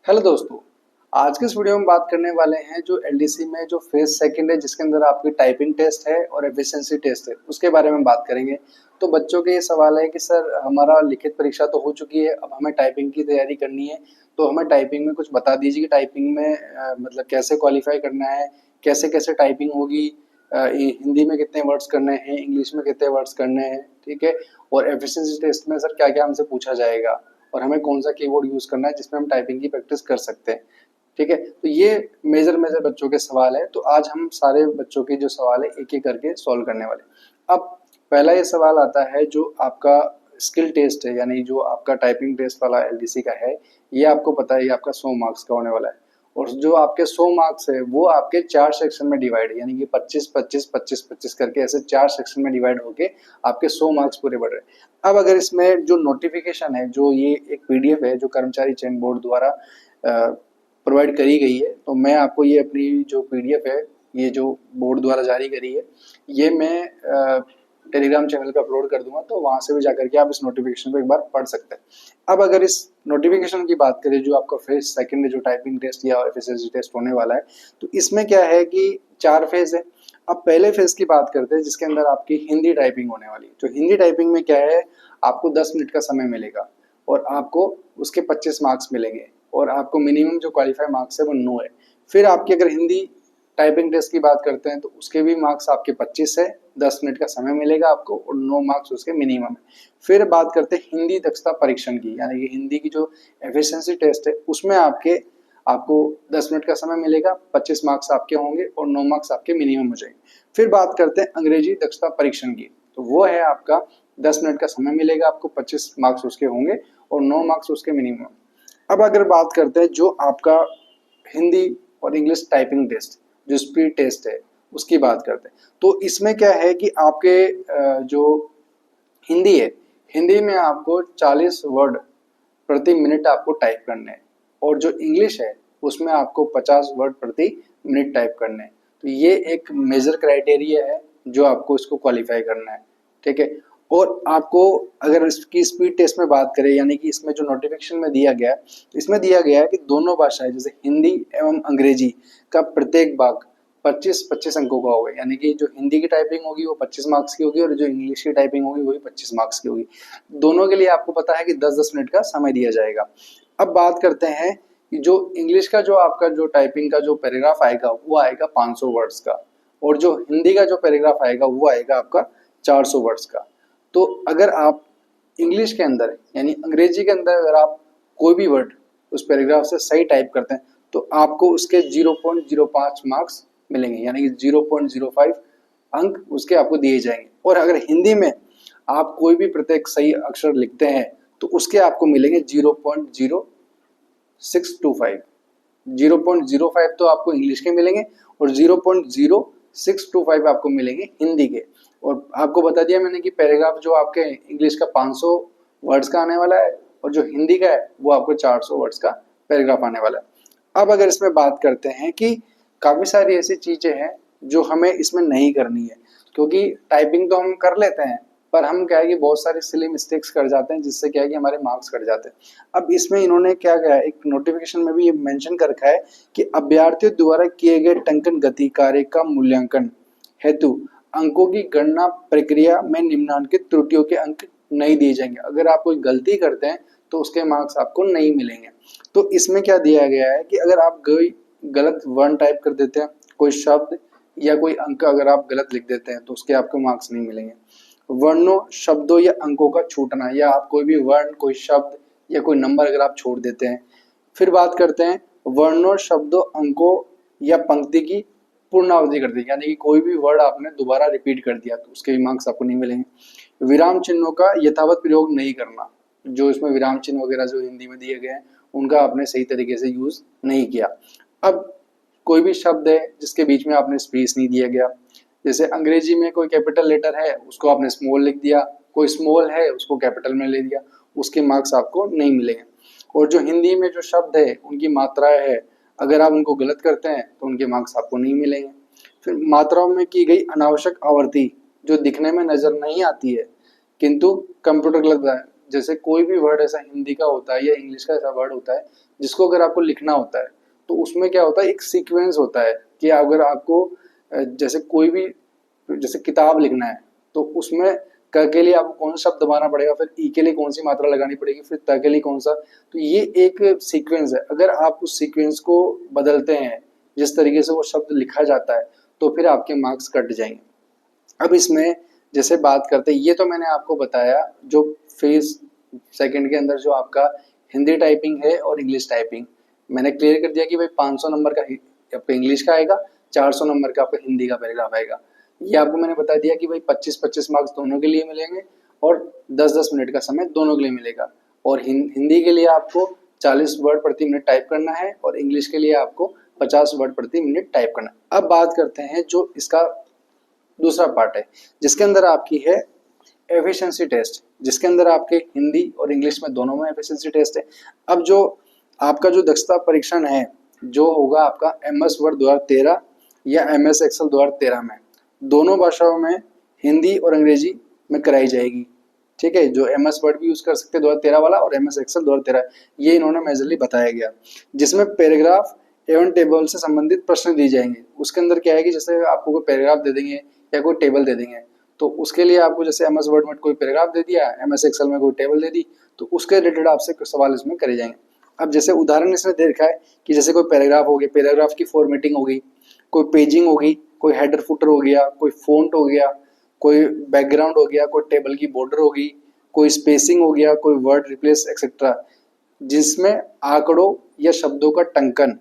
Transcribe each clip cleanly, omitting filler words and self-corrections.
Hello दोस्तों, आज के इस वीडियो में बात करने वाले हैं जो एलडीसी में जो फेज सेकंड है जिसके अंदर आपकी टाइपिंग टेस्ट है और एफिशिएंसी टेस्ट है उसके बारे में बात करेंगे। तो बच्चों के ये सवाल है कि सर हमारा लिखित परीक्षा तो हो चुकी है, अब हमें टाइपिंग की तैयारी करनी है, तो हमें टाइपिंग में कुछ बता दीजिए कि टाइपिंग में मतलब कैसे क्वालिफाई करना है, कैसे कैसे टाइपिंग होगी, हिंदी में कितने वर्ड्स करने हैं, इंग्लिश में कितने वर्ड्स करने हैं, ठीक है। और एफिशिएंसी टेस्ट में सर क्या क्या हमसे पूछा जाएगा और हमें कौन सा कीबोर्ड यूज करना है जिसमें हम टाइपिंग की प्रैक्टिस कर सकते हैं, ठीक है। तो ये मेजर मेजर बच्चों के सवाल है, तो आज हम सारे बच्चों के जो सवाल है एक एक करके सॉल्व करने वाले। अब पहला ये सवाल आता है जो आपका स्किल टेस्ट है, यानी जो आपका टाइपिंग टेस्ट वाला एलडीसी का है, ये आपको पता है ये आपका 100 मार्क्स का होने वाला है। और जो आपके 100 मार्क्स है वो आपके 4 सेक्शन में डिवाइड है, यानी कि 25 25 25 25 करके ऐसे 4 सेक्शन में डिवाइड होके आपके 100 मार्क्स पूरे बढ़ रहे हैं। अब अगर इसमें जो नोटिफिकेशन है, जो ये एक पीडीएफ है जो कर्मचारी चयन बोर्ड द्वारा प्रोवाइड करी गई है, तो मैं आपको ये अपनी जो पीडीएफ है, ये जो बोर्ड द्वारा जारी करी है, ये मैं टेलीग्राम चैनल पे अपलोड कर दूंगा, तो वहां से भी जाकर के आप इस नोटिफिकेशन को एक बार पढ़ सकते हैं। अब अगर इस नोटिफिकेशन की बात करें जो आपका फेज सेकंड है, जो टाइपिंग टेस्ट या एफिशिएंसी टेस्ट होने वाला है, तो इसमें क्या है कि 4 फेज है। अब पहले फेज की बात करते हैं जिसके अंदर आपकी हिंदी टाइपिंग होने वाली है। तो हिंदी टाइपिंग में क्या है, आपको 10 मिनट का समय मिलेगा और आपको उसके 25 मार्क्स मिलेंगे और आपको मिनिमम जो क्वालिफाई मार्क्स है वो 9 है। फिर आपकी अगर हिंदी टाइपिंग टेस्ट की बात करते हैं तो उसके भी मार्क्स आपके 25 है, 10 मिनट का समय मिलेगा आपको और 9 मार्क्स उसके मिनिमम है। फिर बात करते हैं हिंदी दक्षता परीक्षण की, यानी कि हिंदी की जो एफिशिएंसी टेस्ट है उसमें आपको 10 मिनट का समय मिलेगा, 25 मार्क्स आपके होंगे और 9 मार्क्स आपके मिनिमम हो जाएंगे। फिर बात करते हैं अंग्रेजी दक्षता परीक्षण की, तो वो है आपका 10 मिनट का समय मिलेगा आपको, 25 मार्क्स उसके होंगे और 9 मार्क्स उसके मिनिमम। अब अगर बात करते हैं जो आपका हिंदी और इंग्लिश टाइपिंग टेस्ट, जो स्पीड टेस्ट है, उसकी बात करते हैं, तो इसमें क्या है कि आपके जो हिंदी है, हिंदी में आपको 40 वर्ड प्रति मिनट आपको टाइप करने हैं और जो इंग्लिश है उसमें आपको 50 वर्ड प्रति मिनट टाइप करने हैं। तो ये एक मेजर क्राइटेरिया है जो आपको इसको क्वालिफाई करना है, ठीक है। और आपको अगर इसकी स्पीड टेस्ट में बात करें, यानी कि इसमें जो नोटिफिकेशन में दिया गया है, तो इसमें दिया गया है कि दोनों भाषाएं जैसे हिंदी एवं अंग्रेजी का प्रत्येक भाग 25-25 अंकों का होगा, यानी कि जो हिंदी की टाइपिंग होगी वो 25 मार्क्स की होगी और जो इंग्लिश की टाइपिंग होगी वो भी 25 मार्क्स की होगी। दोनों के लिए आपको पता है कि 10-10 मिनट का समय दिया जाएगा। अब बात करते हैं कि जो इंग्लिश का जो आपका जो टाइपिंग का जो पैराग्राफ आएगा वो आएगा 500 वर्ड्स का और जो हिंदी का जो पैराग्राफ आएगा वो आएगा आपका 400 वर्ड्स का। तो अगर आप इंग्लिश के अंदर यानी अंग्रेजी के अंदर अगर आप कोई भी वर्ड उस पैराग्राफ से सही टाइप करते हैं तो आपको उसके 0.05 मार्क्स मिलेंगे, यानी कि 0.05 अंक उसके आपको दिए जाएंगे। और अगर हिंदी में आप कोई भी प्रत्येक सही अक्षर लिखते हैं तो उसके आपको मिलेंगे 0.0625। 0.05 तो आपको इंग्लिश के मिलेंगे और 0.0625 आपको मिलेंगे हिंदी के। और आपको बता दिया मैंने कि पैराग्राफ जो आपके इंग्लिश का 500 वर्ड्स का आने वाला है और जो हिंदी का है वो आपको 400 वर्ड्स का पैराग्राफ आने वाला है। अब अगर इसमें बात करते हैं कि काफ़ी सारी ऐसी चीज़ें हैं जो हमें इसमें नहीं करनी है, क्योंकि टाइपिंग तो हम कर लेते हैं पर हम क्या है कि बहुत सारी सिली मिस्टेक्स कर जाते हैं जिससे क्या है कि हमारे मार्क्स कट जाते हैं। अब इसमें इन्होंने क्या किया है, एक नोटिफिकेशन में भी ये मेंशन कर रखा है कि अभ्यर्थियों द्वारा किए गए टंकन गति कार्य का मूल्यांकन हेतु अंकों की गणना प्रक्रिया में निम्नलिखित त्रुटियों के अंक नहीं दिए जाएंगे। अगर आप कोई गलती करते हैं तो उसके मार्क्स आपको नहीं मिलेंगे। तो इसमें क्या दिया गया है कि अगर आप कोई गलत वर्ण टाइप कर देते हैं, कोई शब्द या कोई अंक अगर आप गलत लिख देते हैं तो उसके आपको मार्क्स नहीं मिलेंगे। वर्णों, शब्दों या अंकों का छूटना, या आप कोई भी वर्ण, कोई शब्द या कोई नंबर अगर आप छोड़ देते हैं। फिर बात करते हैं वर्णों, शब्दों, अंकों या पंक्ति की पूर्णावधि कर दी, यानी कि कोई भी वर्ड आपने दोबारा रिपीट कर दिया तो उसके भी मार्क्स आपको नहीं मिलेंगे। विराम चिन्हों का यथावत प्रयोग नहीं करना, जो इसमें विराम चिन्ह वगैरह जो हिंदी में दिए गए हैं उनका आपने सही तरीके से यूज नहीं किया। अब कोई भी शब्द है जिसके बीच में आपने स्पेस नहीं दिया गया, जैसे अंग्रेजी में कोई कैपिटल लेटर है उसको आपने स्मॉल लिख दिया, कोई स्मॉल है उसको कैपिटल में ले दिया, उसके मार्क्स आपको नहीं मिलेंगे। और जो हिंदी में जो शब्द है उनकी मात्राएं है, अगर आप उनको गलत करते हैं तो उनके मार्क्स आपको नहीं मिलेंगे। फिर मात्राओं में की गई अनावश्यक आवर्ती जो दिखने में नजर नहीं आती है किंतु कंप्यूटर जैसे कोई भी वर्ड ऐसा हिंदी का होता है या इंग्लिश का ऐसा वर्ड होता है जिसको अगर आपको लिखना होता है तो उसमें क्या होता है, एक सीक्वेंस होता है कि अगर आपको जैसे कोई भी जैसे किताब लिखना है तो उसमें क के लिए आपको कौन सा शब्द दबाना पड़ेगा, फिर ई के लिए कौन सी मात्रा लगानी पड़ेगी, फिर त के लिए कौन सा। तो ये एक सीक्वेंस है, अगर आप उस सीक्वेंस को बदलते हैं जिस तरीके से वो शब्द लिखा जाता है तो फिर आपके मार्क्स कट जाएंगे। अब इसमें जैसे बात करते हैं, ये तो मैंने आपको बताया जो फेज सेकंड के अंदर जो आपका हिंदी टाइपिंग है और इंग्लिश टाइपिंग मैंने क्लियर कर दिया कि भाई 500 नंबर का आपका इंग्लिश का आएगा, 400 नंबर का आपका हिंदी का पैराग्राफ आएगा। ये आपको मैंने बता दिया कि भाई 25-25 मार्क्स दोनों के लिए मिलेंगे और 10-10 मिनट का समय दोनों के लिए मिलेगा। और हिंदी के लिए आपको 40 वर्ड प्रति मिनट टाइप करना है और इंग्लिश के लिए आपको 50 वर्ड प्रति मिनट टाइप करना है। अब बात करते हैं जो इसका दूसरा पार्ट है जिसके अंदर आपकी है एफिशिएंसी टेस्ट, जिसके अंदर आपके हिंदी और इंग्लिश में दोनों में एफिशिएंसी टेस्ट है। अब जो आपका जो दक्षता परीक्षण है जो होगा आपका MS वर्ड 2013 या MS एक्सेल 2013 में, दोनों भाषाओं में हिंदी और अंग्रेजी में कराई जाएगी। ठीक है, जो MS वर्ड भी यूज कर सकते हैं 2013 वाला और MS एक्सेल 2013, ये इन्होंने मेजरली बताया गया, जिसमें पैराग्राफ एवं टेबल से संबंधित प्रश्न दिए जाएंगे। उसके अंदर क्या है कि जैसे आपको कोई पैराग्राफ दे देंगे या कोई टेबल दे देंगे तो उसके लिए आपको जैसे MS वर्ड में कोई पैराग्राफ दे दिया, MS एक्सेल में कोई टेबल दे दी, तो उसके रिलेटेड आपसे कुछ सवाल इसमें करे जाएंगे। अब जैसे उदाहरण इसने देखा है कि जैसे कोई पैराग्राफ हो गया, पैराग्राफ की फॉर्मेटिंग हो गई, कोई पेजिंग हो गई, कोई हेडर फुटर हो गया, कोई फॉन्ट हो गया, कोई बैकग्राउंड हो गया, कोई टेबल की बॉर्डर हो गई, कोई स्पेसिंग हो गया, कोई वर्ड रिप्लेस एक्सेट्रा, जिसमें आंकड़ों या शब्दों का टंकन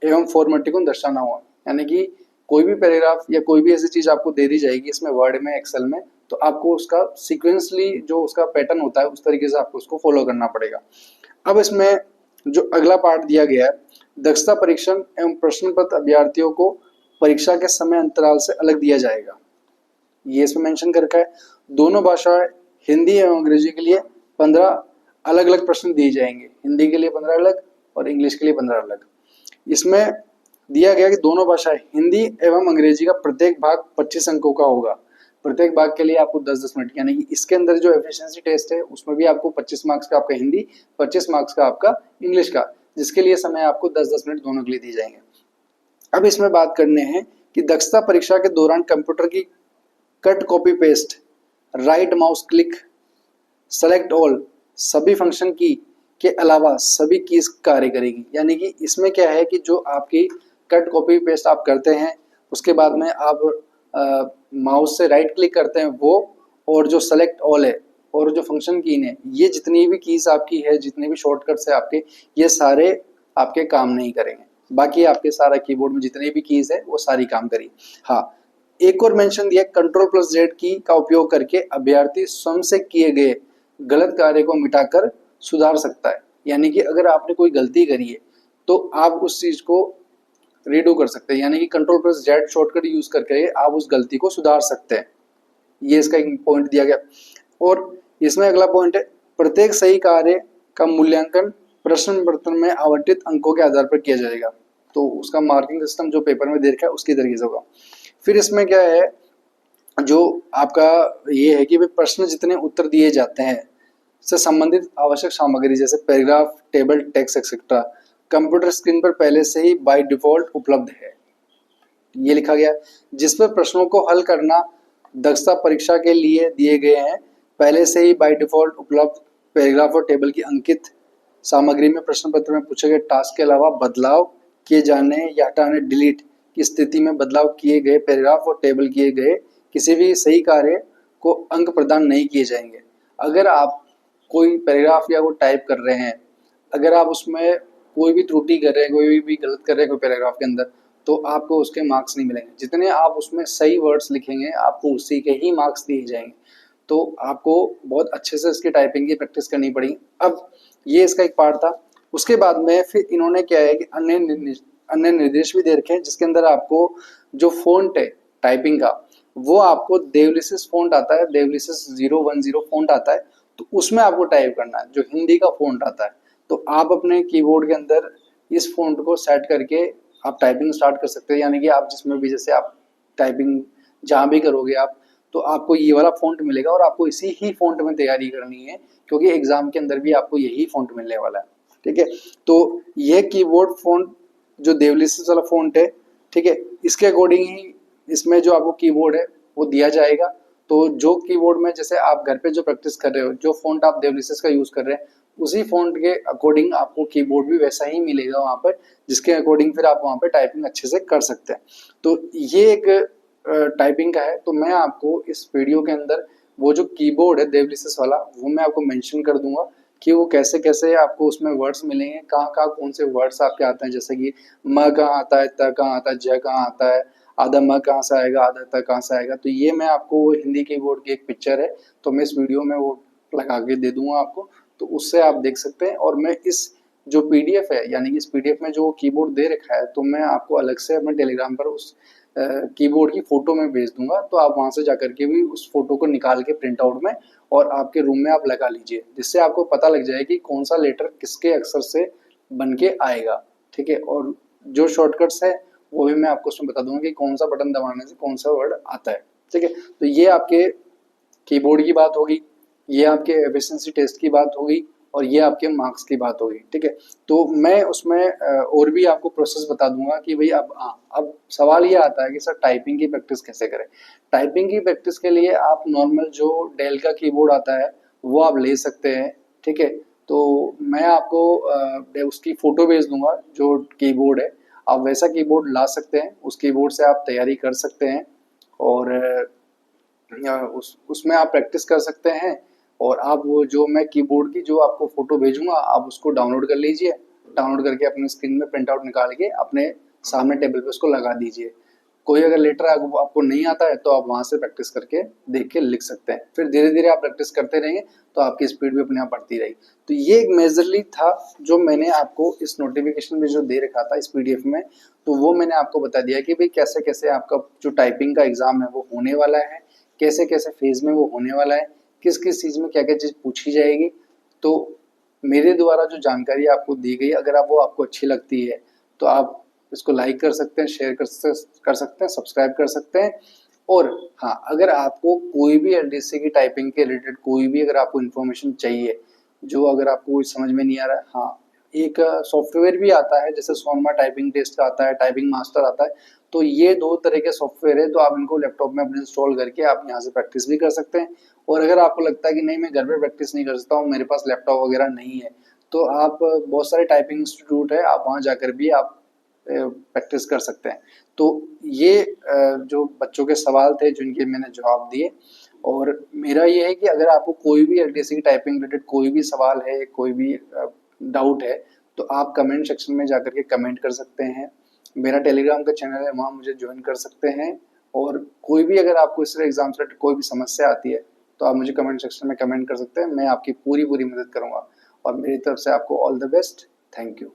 एवं फॉर्मेटिंग को दर्शाना हुआ। यानी कि कोई भी पैराग्राफ या कोई भी ऐसी चीज आपको दे दी जाएगी इसमें वर्ड में एक्सेल में, तो आपको उसका सीक्वेंसली जो उसका पैटर्न होता है उस तरीके से आपको उसको फॉलो करना पड़ेगा। अब इसमें जो अगला पार्ट दिया गया है, दक्षता परीक्षण एवं प्रश्न पत्र अभ्यर्थियों को परीक्षा के समय अंतराल से अलग दिया जाएगा। ये इसमें मेंशन कर रखा है। दोनों भाषाएं हिंदी एवं अंग्रेजी के लिए 15 अलग अलग प्रश्न दिए जाएंगे, हिंदी के लिए 15 अलग और इंग्लिश के लिए 15 अलग। इसमें दिया गया कि दोनों भाषाएं हिंदी एवं अंग्रेजी का प्रत्येक भाग 25 अंकों का होगा। प्रत्येक भाग के लिए आपको 10-10 मिनट, यानी कि इसके अंदर जो एफिशिएंसी टेस्ट है उसमें भी आपको 25 मार्क्स का आपका हिंदी, 25 मार्क्स का आपका इंग्लिश का, जिसके लिए समय आपको 10-10 मिनट दोनों के लिए दिए जाएंगे। अब इसमें बात करने हैं कि दक्षता परीक्षा के दौरान कंप्यूटर की cut copy paste, right mouse click, select all सभी फंक्शन की के अलावा सभी कीज कार्य करेगी। यानी कि इसमें क्या है कि जो आपकी कट कॉपी पेस्ट आप करते हैं उसके बाद में आप माउस से राइट क्लिक करते हैं वो, और जो सेलेक्ट ऑल है और जो फंक्शन की है, ये जितनी भी कीज आपकी है, जितने भी शॉर्टकट्स है आपके, ये सारे आपके काम नहीं करेंगे। बाकी आपके सारा कीबोर्ड में जितने भी कीज है वो सारी काम करेगी। हाँ, एक और मेंशन दिया, Ctrl+Z की का उपयोग करके अभ्यर्थी स्वयं से किए गए गलत कार्य को मिटाकर सुधार सकता है। यानी कि अगर आपने कोई गलती करी है तो आप उस चीज को रीडू कर सकते हैं, यानी कि Ctrl+Z शॉर्टकट यूज करके आप उस गलती को सुधार सकते हैं। ये इसका एक पॉइंट दिया गया। और इसमें अगला पॉइंट है, प्रत्येक सही कार्य का मूल्यांकन प्रश्न पत्र में आवंटित अंकों के आधार पर किया जाएगा। तो उसका मार्किंग सिस्टम जो पेपर में दे रखा है उसकी तरीके से होगा। फिर इसमें क्या है, जो आपका ये है कि प्रश्न जितने उत्तर दिए जाते हैं से संबंधित आवश्यक सामग्री जैसे paragraph, table, text etcetera computer screen पर पहले से ही बाय डिफॉल्ट उपलब्ध है, ये लिखा गया। जिस पर प्रश्नों को हल करना दक्षता परीक्षा के लिए दिए गए हैं, पहले से ही बाय डिफॉल्ट उपलब्ध पैराग्राफ और टेबल की अंकित सामग्री में प्रश्न पत्र में पूछे गए टास्क के अलावा बदलाव किए जाने या हटाने, डिलीट की स्थिति में बदलाव किए गए पैराग्राफ और टेबल किए गए किसी भी सही कार्य को अंक प्रदान नहीं किए जाएंगे। अगर आप कोई पैराग्राफ या वो टाइप कर रहे हैं, अगर आप उसमें कोई भी त्रुटि कर रहे हैं, कोई भी गलत कर रहे हैं कोई पैराग्राफ के अंदर, तो आपको उसके मार्क्स नहीं मिलेंगे। जितने आप उसमें सही वर्ड्स लिखेंगे आपको उसी के ही मार्क्स दिए जाएंगे। तो आपको बहुत अच्छे से इसकी टाइपिंग की प्रैक्टिस करनी पड़ेगी। अब ये इसका एक पार्ट था। उसके बाद में फिर इन्होंने क्या है कि अन्य निर्देश भी दे रखे हैं, जिसके अंदर आपको जो फॉन्ट है टाइपिंग का वो आपको देवलिसिस फॉन्ट आता है, देवलिसिस 010 फॉन्ट आता है, तो उसमें आपको टाइप करना है। जो हिंदी का फॉन्ट आता है तो आप अपने कीबोर्ड के अंदर इस फॉन्ट को सेट करके आप टाइपिंग स्टार्ट कर सकते हैं। यानी कि आप जिसमें भी जैसे आप टाइपिंग जहाँ भी करोगे आप, तो आपको ये वाला फ़ॉन्ट मिलेगा और आपको इसी ही फ़ॉन्ट में तैयारी करनी है, क्योंकि एग्ज़ाम के अंदर भी आपको यही फ़ॉन्ट मिलने वाला है, ठीक है। तो ये कीबोर्ड फ़ॉन्ट जो देवलिसिस वाला फ़ॉन्ट है, ठीक है, इसके अकॉर्डिंग ही इसमें जो आपको कीबोर्ड है वो दिया जाएगा। तो जो कीबोर्ड में जैसे आप घर पे जो प्रैक्टिस कर रहे हो, जो फ़ॉन्ट आप देवलिसिस का यूज़ कर रहे हैं, उसी फ़ॉन्ट के अकॉर्डिंग आपको कीबोर्ड भी वैसा ही मिलेगा वहाँ पर, जिसके अकॉर्डिंग फिर आप वहाँ पे टाइपिंग अच्छे से कर सकते हैं। तो ये एक टाइपिंग का है। तो मैं आपको इस वीडियो के अंदर वो जो कीबोर्ड है देवलिसिस वाला, वो मैं आपको मेंशन कर दूंगा कि वो कैसे कैसे आपको उसमें वर्ड्स मिलेंगे, कहाँ कहाँ कौन से वर्ड्स आपके आते हैं, जैसे कि म कहाँ आता है, त कहाँ आता है, ज कहाँ आता है, आधा म कहाँ से आएगा, आधा त कहाँ से आएगा। तो ये मैं आपको वो हिंदी कीबोर्ड की एक पिक्चर है, तो मैं इस वीडियो में वो लगा के दे दूंगा आपको, तो उससे आप देख सकते हैं। और मैं इस जो पीडीएफ है, यानी कि इस पीडीएफ में जो कीबोर्ड दे रखा है, तो मैं आपको अलग से अपने टेलीग्राम पर उस कीबोर्ड की फोटो में भेज दूंगा। तो आप वहां से जाकर के भी उस फोटो को निकाल के प्रिंट आउट में और आपके रूम में आप लगा लीजिए, जिससे आपको पता लग जाए कि कौन सा लेटर किसके अक्षर से बन के आएगा, ठीक है। और जो शॉर्टकट्स है वो भी मैं आपको उसमें बता दूंगा कि कौन सा बटन दबाने से कौन सा वर्ड आता है, ठीक है। तो ये आपके कीबोर्ड की बात होगी, ये आपके एफिशिएंसी टेस्ट की बात होगी, और ये आपके मार्क्स की बात होगी, ठीक है। तो मैं उसमें और भी आपको प्रोसेस बता दूंगा कि भाई अब सवाल ये आता है कि सर टाइपिंग की प्रैक्टिस कैसे करें। टाइपिंग की प्रैक्टिस के लिए आप नॉर्मल जो डेल का कीबोर्ड आता है वो आप ले सकते हैं, ठीक है। तो मैं आपको उसकी फोटो भेज दूंगा जो कीबोर्ड है, आप वैसा कीबोर्ड ला सकते हैं, उस कीबोर्ड से आप तैयारी कर सकते हैं। और उसमें आप प्रैक्टिस कर सकते हैं। और आप वो जो मैं कीबोर्ड की जो आपको फोटो भेजूंगा, आप उसको डाउनलोड कर लीजिए, डाउनलोड करके अपने स्क्रीन में प्रिंट आउट निकाल के अपने सामने टेबल पे उसको लगा दीजिए। कोई अगर लेटर आपको नहीं आता है तो आप वहां से प्रैक्टिस करके देख के लिख सकते हैं। फिर धीरे धीरे आप प्रैक्टिस करते रहेंगे तो आपकी स्पीड भी अपने आप बढ़ती रहेगी। तो ये एक मेजरली था जो मैंने आपको इस नोटिफिकेशन में जो दे रखा था इस पीडीएफ में, तो वो मैंने आपको बता दिया कि भाई कैसे कैसे आपका जो टाइपिंग का एग्जाम है वो होने वाला है, कैसे कैसे फेज में वो होने वाला है, किस किस चीज़ में क्या क्या चीज़ पूछी जाएगी। तो मेरे द्वारा जो जानकारी आपको दी गई, अगर आप वो आपको अच्छी लगती है तो आप इसको लाइक कर सकते हैं, शेयर कर सकते हैं, सब्सक्राइब कर सकते हैं। और हाँ, अगर आपको कोई भी एलडीसी की टाइपिंग के रिलेटेड कोई भी अगर आपको इन्फॉर्मेशन चाहिए, जो अगर आपको कुछ समझ में नहीं आ रहा है, हाँ, एक सॉफ्टवेयर भी आता है, जैसे सोनमा टाइपिंग टेस्ट का आता है, टाइपिंग मास्टर आता है। तो ये दो तरह के सॉफ्टवेयर है, तो आप इनको लैपटॉप में अपने इंस्टॉल करके आप यहाँ से प्रैक्टिस भी कर सकते हैं। और अगर आपको लगता है कि नहीं मैं घर पे प्रैक्टिस नहीं कर सकता हूँ, मेरे पास लैपटॉप वगैरह नहीं है, तो आप बहुत सारे टाइपिंग इंस्टीट्यूट है, आप वहाँ जाकर भी आप प्रैक्टिस कर सकते हैं। तो ये जो बच्चों के सवाल थे जिनके मैंने जवाब दिए। और मेरा ये है कि अगर आपको कोई भी एलडीसी की टाइपिंग रिलेटेड कोई भी सवाल है, कोई भी डाउट है, तो आप कमेंट सेक्शन में जाकर के कमेंट कर सकते हैं। मेरा टेलीग्राम का चैनल है, वहाँ मुझे ज्वाइन कर सकते हैं। और कोई भी अगर आपको इस एग्जाम से कोई भी समस्या आती है तो आप मुझे कमेंट सेक्शन में कमेंट कर सकते हैं, मैं आपकी पूरी पूरी मदद करूँगा। और मेरी तरफ से आपको all the best. Thank you.